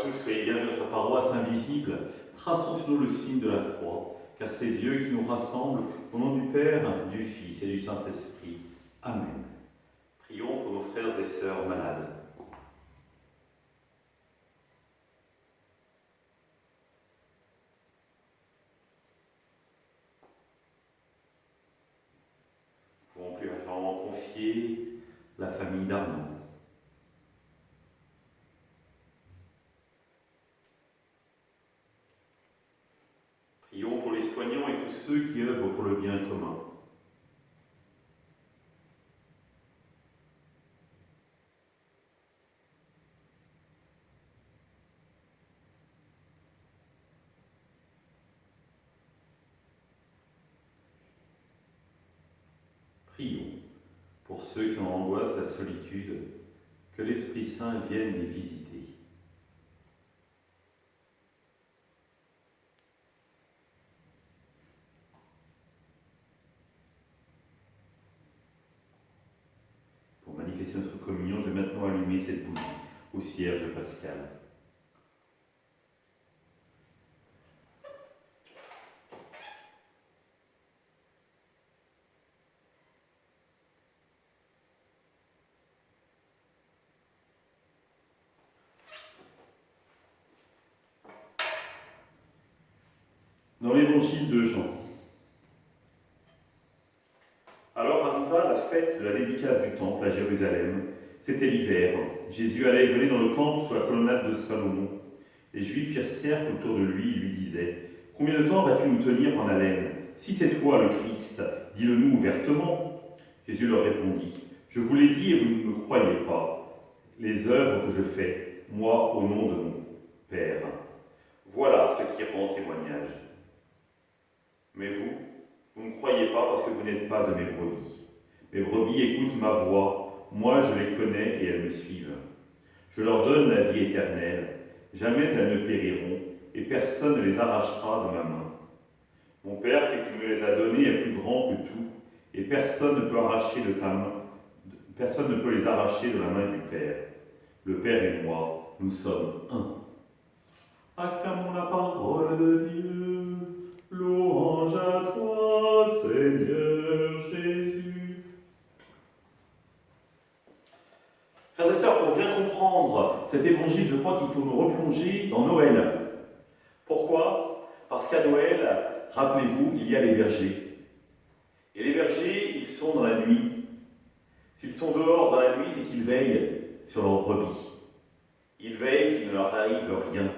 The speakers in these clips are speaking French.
tous, soyez bien notre paroisse invisible. Traçons sur nous le signe de la croix, car c'est Dieu qui nous rassemble au nom du Père, du Fils et du Saint-Esprit. Amen. Prions pour nos frères et sœurs malades. Nous pouvons plus récemment confier la famille d'Arnaud. Prions pour les soignants et tous ceux qui œuvrent pour le bien commun. Prions pour ceux qui sont en angoisse, la solitude, que l'Esprit Saint vienne les visiter. Pour manifester notre communion, je vais maintenant allumer cette bougie au cierge pascal. Dans l'évangile de Jean. Alors arriva la fête de la dédicace du temple à Jérusalem. C'était l'hiver. Jésus allait et venait dans le temple sous la colonnade de Salomon. Les Juifs firent cercle autour de lui et lui disaient : Combien de temps vas-tu nous tenir en haleine ? Si c'est toi le Christ, dis-le-nous ouvertement. Jésus leur répondit : Je vous l'ai dit et vous ne me croyez pas. Les œuvres que je fais, moi, au nom de mon Père. Voilà ce qui rend témoignage. Mais vous ne croyez pas parce que vous n'êtes pas de mes brebis. Mes brebis écoutent ma voix, moi je les connais et elles me suivent. Je leur donne la vie éternelle, jamais elles ne périront, et personne ne les arrachera de ma main. Mon Père qui me les a donnés est plus grand que tout, et personne ne peut les arracher de la main du Père. Le Père et moi, nous sommes un. Acclamons la parole de Dieu. Louange à toi, Seigneur Jésus. Frères et sœurs, pour bien comprendre cet évangile, je crois qu'il faut nous replonger dans Noël. Pourquoi ? Parce qu'à Noël, rappelez-vous, il y a les bergers. Et les bergers, ils sont dans la nuit. S'ils sont dehors dans la nuit, c'est qu'ils veillent sur leurs brebis. Ils veillent qu'il ne leur arrive rien.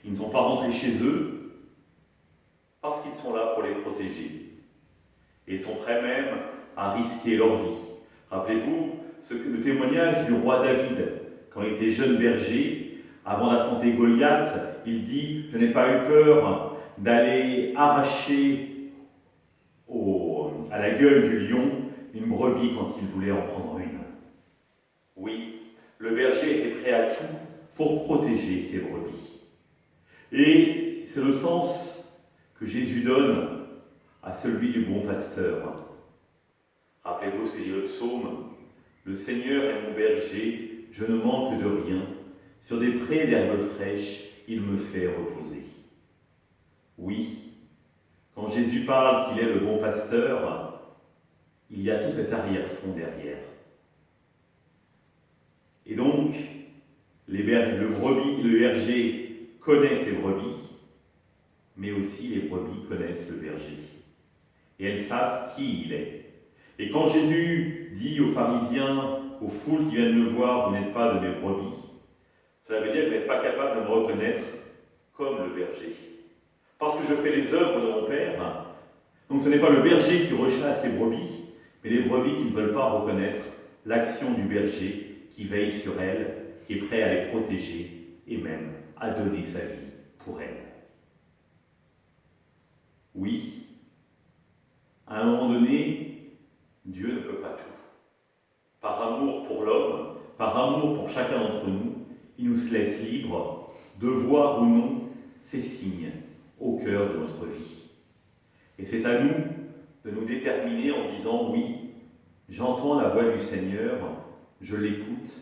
Ils ne sont pas rentrés chez eux, parce qu'ils sont là pour les protéger. Et ils sont prêts même à risquer leur vie. Rappelez-vous le témoignage du roi David, quand il était jeune berger, avant d'affronter Goliath, il dit « Je n'ai pas eu peur d'aller arracher à la gueule du lion une brebis quand il voulait en prendre une. » Oui, le berger était prêt à tout pour protéger ses brebis. Et c'est le sens que Jésus donne à celui du bon pasteur. Rappelez-vous ce que dit le psaume : Le Seigneur est mon berger, je ne manque de rien. Sur des prés d'herbes fraîches, il me fait reposer. Oui, quand Jésus parle qu'il est le bon pasteur, il y a tout cet arrière-fond derrière. Et donc, le berger connaît ses brebis, mais aussi les brebis connaissent le berger. Et elles savent qui il est. Et quand Jésus dit aux pharisiens, aux foules qui viennent le voir, vous n'êtes pas de mes brebis, cela veut dire que vous n'êtes pas capable de me reconnaître comme le berger. Parce que je fais les œuvres de mon Père. Donc ce n'est pas le berger qui rechasse les brebis, mais les brebis qui ne veulent pas reconnaître l'action du berger qui veille sur elles, qui est prêt à les protéger et même à donner sa vie pour elles. Oui, à un moment donné, Dieu ne peut pas tout. Par amour pour l'homme, par amour pour chacun d'entre nous, il nous laisse libres de voir ou non ces signes au cœur de notre vie. Et c'est à nous de nous déterminer en disant oui, j'entends la voix du Seigneur, je l'écoute,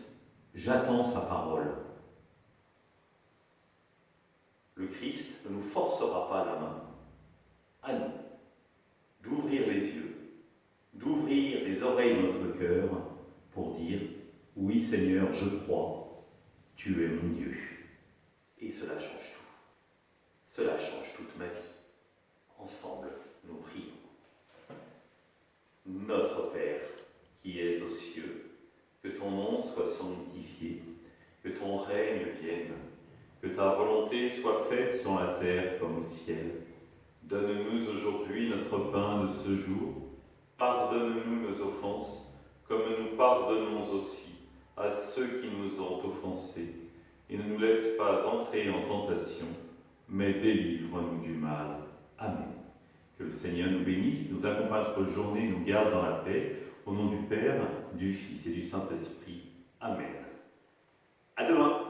j'attends sa parole. le Christ ne nous forcera pas la main. À nous d'ouvrir les yeux, d'ouvrir les oreilles de notre cœur pour dire « Oui Seigneur, je crois, tu es mon Dieu ». Et cela change tout. Cela change toute ma vie. Ensemble, nous prions. Notre Père, qui es aux cieux, que ton nom soit sanctifié, que ton règne vienne, que ta volonté soit faite sur la terre comme au ciel. Donne-nous aujourd'hui notre pain de ce jour. Pardonne-nous nos offenses, comme nous pardonnons aussi à ceux qui nous ont offensés. Et ne nous laisse pas entrer en tentation, mais délivre-nous du mal. Amen. Que le Seigneur nous bénisse, nous accompagne notre journée, nous garde dans la paix. Au nom du Père, du Fils et du Saint-Esprit. Amen. À demain.